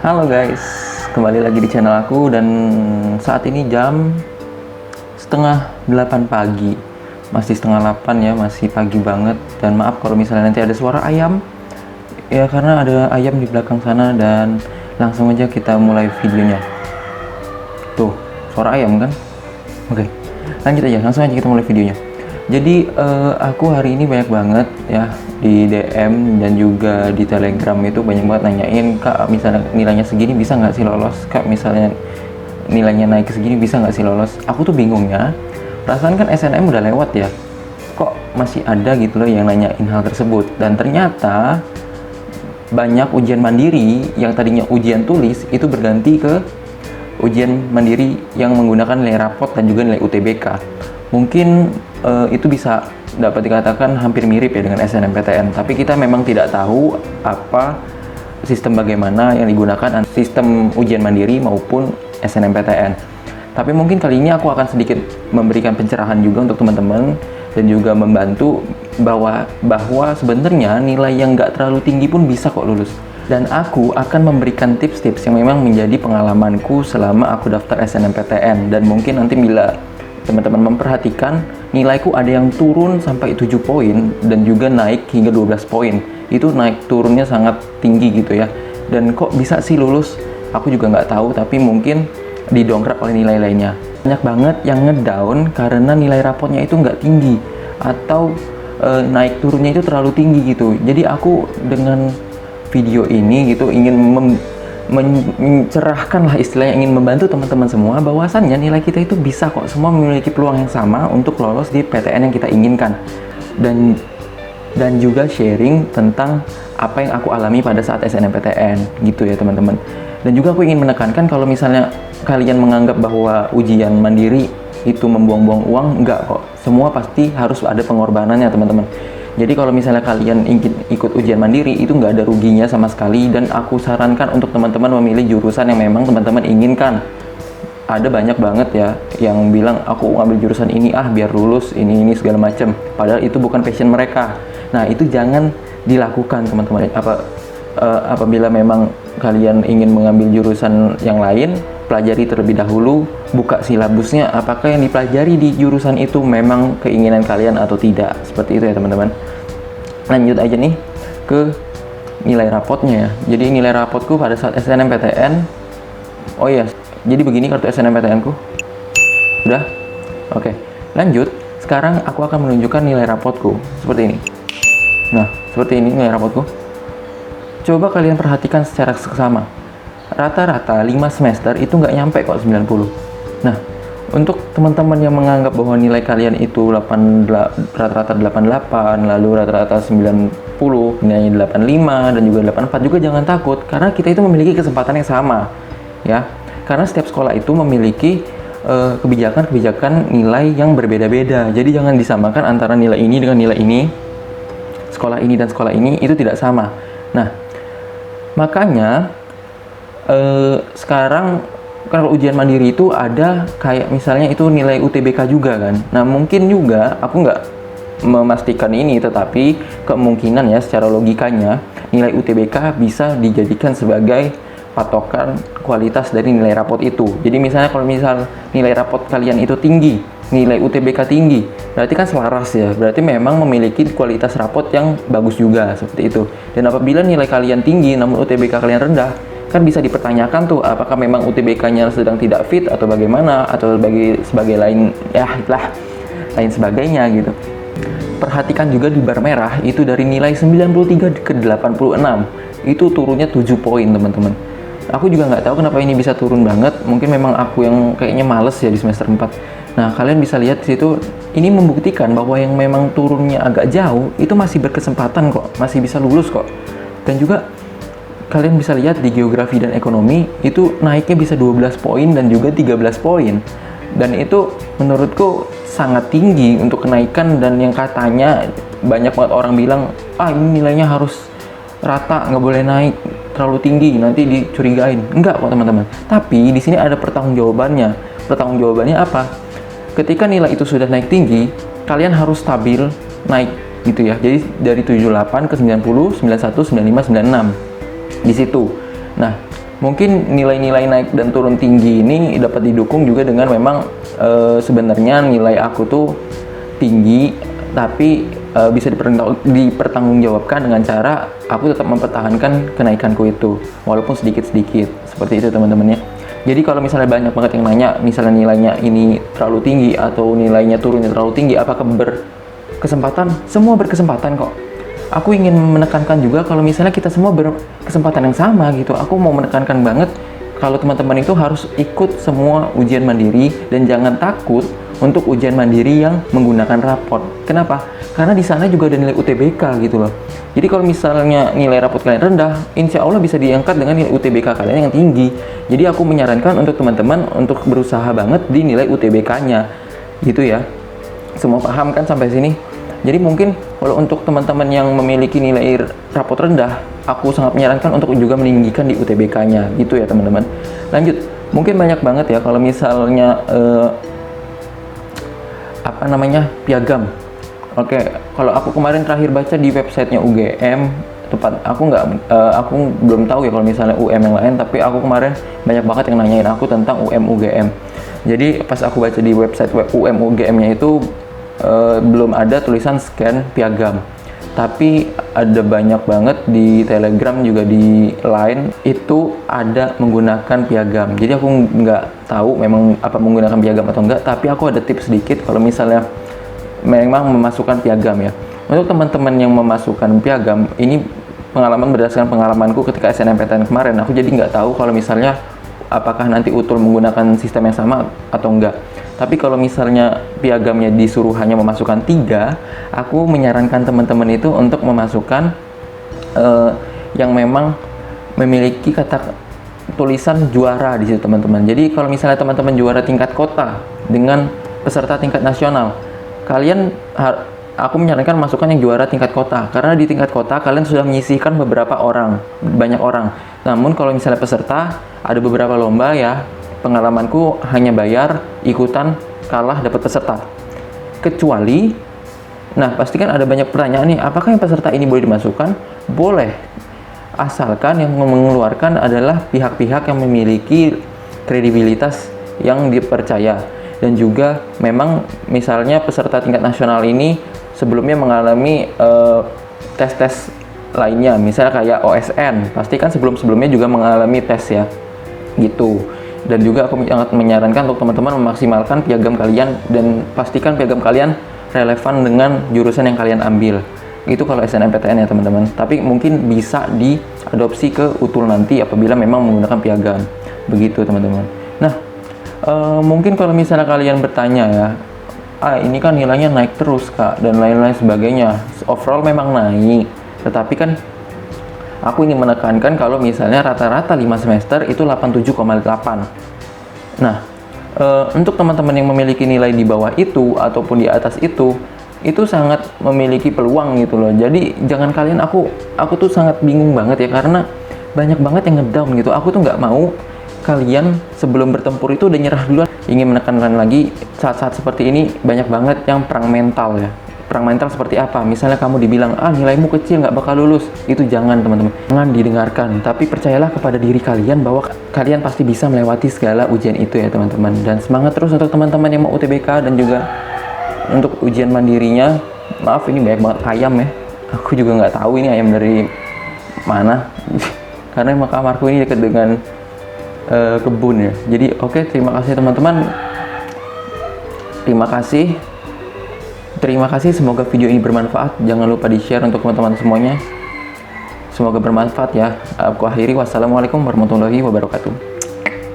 Halo guys, kembali lagi di channel aku dan saat ini jam setengah 8 pagi. Masih setengah 8 ya, masih pagi banget. Dan maaf kalau misalnya nanti ada suara ayam. Ya karena ada ayam di belakang sana dan langsung aja kita mulai videonya. Tuh, suara ayam kan? Oke, lanjut aja, langsung aja kita mulai videonya. Jadi aku hari ini banyak banget ya di DM dan juga di Telegram itu banyak banget nanyain, Kak misalnya nilainya segini bisa nggak sih lolos? Kak misalnya nilainya naik ke segini bisa nggak sih lolos? Aku tuh bingung ya, perasaan kan SNM udah lewat ya, kok masih ada gitu loh yang nanyain hal tersebut. Dan ternyata banyak ujian mandiri yang tadinya ujian tulis itu berganti ke ujian mandiri yang menggunakan nilai rapot dan juga nilai UTBK. Mungkin itu bisa dapat dikatakan hampir mirip ya dengan SNMPTN, tapi kita memang tidak tahu apa sistem bagaimana yang digunakan sistem ujian mandiri maupun SNMPTN. Tapi mungkin kali ini aku akan sedikit memberikan pencerahan juga untuk teman-teman dan juga membantu bahwa sebenarnya nilai yang nggak terlalu tinggi pun bisa kok lulus. Dan aku akan memberikan tips-tips yang memang menjadi pengalamanku selama aku daftar SNMPTN. Dan mungkin nanti bila teman-teman memperhatikan, nilaiku ada yang turun sampai 7 poin dan juga naik hingga 12 poin. Itu naik turunnya sangat tinggi gitu ya. Dan kok bisa sih lulus? Aku juga nggak tahu, tapi mungkin didongkrak oleh nilai lainnya. Banyak banget yang ngedown karena nilai rapotnya itu nggak tinggi atau naik turunnya itu terlalu tinggi gitu. Jadi aku dengan video ini gitu ingin mencerahkan lah istilahnya, ingin membantu teman-teman semua bahwasannya nilai kita itu bisa kok semua memiliki peluang yang sama untuk lolos di PTN yang kita inginkan. Dan juga sharing tentang apa yang aku alami pada saat SNMPTN gitu ya teman-teman. Dan juga aku ingin menekankan kalau misalnya kalian menganggap bahwa ujian mandiri itu membuang-buang uang, enggak kok. Semua pasti harus ada pengorbanannya teman-teman. Jadi kalau misalnya kalian ingin ikut ujian mandiri itu nggak ada ruginya sama sekali, dan aku sarankan untuk teman-teman memilih jurusan yang memang teman-teman inginkan. Ada banyak banget ya yang bilang aku ngambil jurusan ini biar lulus ini segala macam, padahal itu bukan passion mereka. Nah itu jangan dilakukan teman-teman. Apabila memang kalian ingin mengambil jurusan yang lain, pelajari terlebih dahulu, buka silabusnya, apakah yang dipelajari di jurusan itu memang keinginan kalian atau tidak. Seperti itu ya teman-teman. Lanjut aja nih ke nilai rapotnya ya. Jadi nilai rapotku pada saat SNMPTN, oh iya, jadi begini kartu SNMPTN ku. Udah? Oke, lanjut. Sekarang aku akan menunjukkan nilai rapotku seperti ini. Nah, seperti ini nilai rapotku. Coba kalian perhatikan secara seksama. Rata-rata 5 semester itu nggak nyampe kok 90. Nah, untuk teman-teman yang menganggap bahwa nilai kalian itu rata-rata 88, lalu rata-rata 90, nilainya 85 dan juga 84, juga jangan takut karena kita itu memiliki kesempatan yang sama ya. Karena setiap sekolah itu memiliki kebijakan-kebijakan nilai yang berbeda-beda. Jadi jangan disamakan antara nilai ini dengan nilai ini. Sekolah ini dan sekolah ini itu tidak sama. Nah, makanya sekarang kalau ujian mandiri itu ada kayak misalnya itu nilai UTBK juga kan. Nah mungkin juga aku nggak memastikan ini, tetapi kemungkinan ya secara logikanya nilai UTBK bisa dijadikan sebagai patokan kualitas dari nilai rapot itu. Jadi misalnya kalau misal nilai rapot kalian itu tinggi, nilai UTBK tinggi, berarti kan selaras ya, berarti memang memiliki kualitas rapot yang bagus juga, seperti itu. Dan apabila nilai kalian tinggi namun UTBK kalian rendah, kan bisa dipertanyakan tuh apakah memang UTBK-nya sedang tidak fit atau bagaimana, atau sebagai lain ya lah lain sebagainya gitu. Perhatikan juga di bar merah itu dari nilai 93 ke 86 itu turunnya 7 poin teman-teman. Aku juga nggak tahu kenapa ini bisa turun banget, mungkin memang aku yang kayaknya males ya di semester 4. Nah kalian bisa lihat di situ, ini membuktikan bahwa yang memang turunnya agak jauh itu masih berkesempatan kok, masih bisa lulus kok. Dan juga kalian bisa lihat di geografi dan ekonomi itu naiknya bisa 12 poin dan juga 13 poin. Dan itu menurutku sangat tinggi untuk kenaikan, dan yang katanya banyak banget orang bilang, ini nilainya harus rata, nggak boleh naik terlalu tinggi, nanti dicurigain. Enggak kok teman-teman. Tapi di sini ada pertanggungjawabannya. Pertanggungjawabannya apa? Ketika nilai itu sudah naik tinggi, kalian harus stabil naik gitu ya. Jadi dari 78 ke 90, 91, 95, 96 di situ. Nah, Mungkin nilai-nilai naik dan turun tinggi ini dapat didukung juga dengan memang sebenarnya nilai aku tuh tinggi, tapi bisa dipertanggungjawabkan dengan cara aku tetap mempertahankan kenaikanku itu, walaupun sedikit-sedikit. Seperti itu teman-teman ya. Jadi kalau misalnya banyak banget yang nanya, misalnya nilainya ini terlalu tinggi atau nilainya turunnya terlalu tinggi, apakah berkesempatan? Semua berkesempatan kok. Aku ingin menekankan juga kalau misalnya kita semua berkesempatan yang sama gitu. Aku mau menekankan banget kalau teman-teman itu harus ikut semua ujian mandiri dan jangan takut untuk ujian mandiri yang menggunakan raport. Kenapa? Karena di sana juga ada nilai UTBK gitu loh. Jadi kalau misalnya nilai raport kalian rendah, insya Allah bisa diangkat dengan nilai UTBK kalian yang tinggi. Jadi aku menyarankan untuk teman-teman untuk berusaha banget di nilai UTBK-nya gitu ya. Semua paham kan sampai sini? Jadi mungkin kalau untuk teman-teman yang memiliki nilai raport rendah, aku sangat menyarankan untuk juga meninggikan di UTBK-nya gitu ya teman-teman. Lanjut, mungkin banyak banget ya kalau misalnya piagam. Oke, kalau aku kemarin terakhir baca di websitenya UGM, aku belum tahu ya kalau misalnya UM yang lain, tapi aku kemarin banyak banget yang nanyain aku tentang UGM. Jadi pas aku baca di website UGM-nya itu belum ada tulisan scan piagam, tapi ada banyak banget di Telegram juga di Line itu ada menggunakan piagam. Jadi aku nggak tahu memang apa menggunakan piagam atau enggak, tapi aku ada tips sedikit kalau misalnya memang memasukkan piagam ya. Untuk teman-teman yang memasukkan piagam, ini berdasarkan pengalamanku ketika SNMPTN kemarin, aku jadi nggak tahu kalau misalnya apakah nanti utul menggunakan sistem yang sama atau enggak. Tapi kalau misalnya piagamnya disuruh hanya memasukkan 3, aku menyarankan teman-teman itu untuk memasukkan yang memang memiliki kata tulisan juara di situ teman-teman. Jadi kalau misalnya teman-teman juara tingkat kota dengan peserta tingkat nasional, aku menyarankan masukkan yang juara tingkat kota, karena di tingkat kota kalian sudah menyisihkan banyak orang. Namun kalau misalnya peserta, ada beberapa lomba ya, pengalamanku hanya bayar, ikutan, kalah, dapat peserta. Kecuali, pasti kan ada banyak pertanyaan nih, apakah yang peserta ini boleh dimasukkan? Boleh, asalkan yang mengeluarkan adalah pihak-pihak yang memiliki kredibilitas yang dipercaya. Dan juga memang misalnya peserta tingkat nasional ini sebelumnya mengalami tes-tes lainnya, misalnya kayak OSN, pasti kan sebelum-sebelumnya juga mengalami tes ya, gitu. Dan juga aku sangat menyarankan untuk teman-teman memaksimalkan piagam kalian dan pastikan piagam kalian relevan dengan jurusan yang kalian ambil. Itu kalau SNMPTN ya teman-teman. Tapi mungkin bisa diadopsi ke utul nanti apabila memang menggunakan piagam. Begitu teman-teman. Nah, mungkin kalau misalnya kalian bertanya ya, ini kan nilainya naik terus kak dan lain-lain sebagainya. Overall memang naik, tetapi kan aku ingin menekankan kalau misalnya rata-rata 5 semester itu 87,8. Nah, untuk teman-teman yang memiliki nilai di bawah itu ataupun di atas itu sangat memiliki peluang gitu loh. Jadi jangan kalian, aku tuh sangat bingung banget ya, karena banyak banget yang ngedown gitu. Aku tuh nggak mau kalian sebelum bertempur itu udah nyerah duluan. Ingin menekankan lagi, saat-saat seperti ini banyak banget yang perang mental ya. Perang mental seperti apa? Misalnya kamu dibilang, nilaimu kecil, nggak bakal lulus. Itu jangan teman-teman. Jangan didengarkan. Tapi percayalah kepada diri kalian bahwa kalian pasti bisa melewati segala ujian itu ya teman-teman. Dan semangat terus untuk teman-teman yang mau UTBK dan juga untuk ujian mandirinya. Maaf ini banyak banget ayam ya. Aku juga nggak tahu ini ayam dari mana. Karena kamarku ini dekat dengan kebun ya. Jadi oke, terima kasih teman-teman. Terima kasih, semoga video ini bermanfaat. Jangan lupa di-share untuk teman-teman semuanya. Semoga bermanfaat ya. Aku akhiri, wassalamualaikum warahmatullahi wabarakatuh.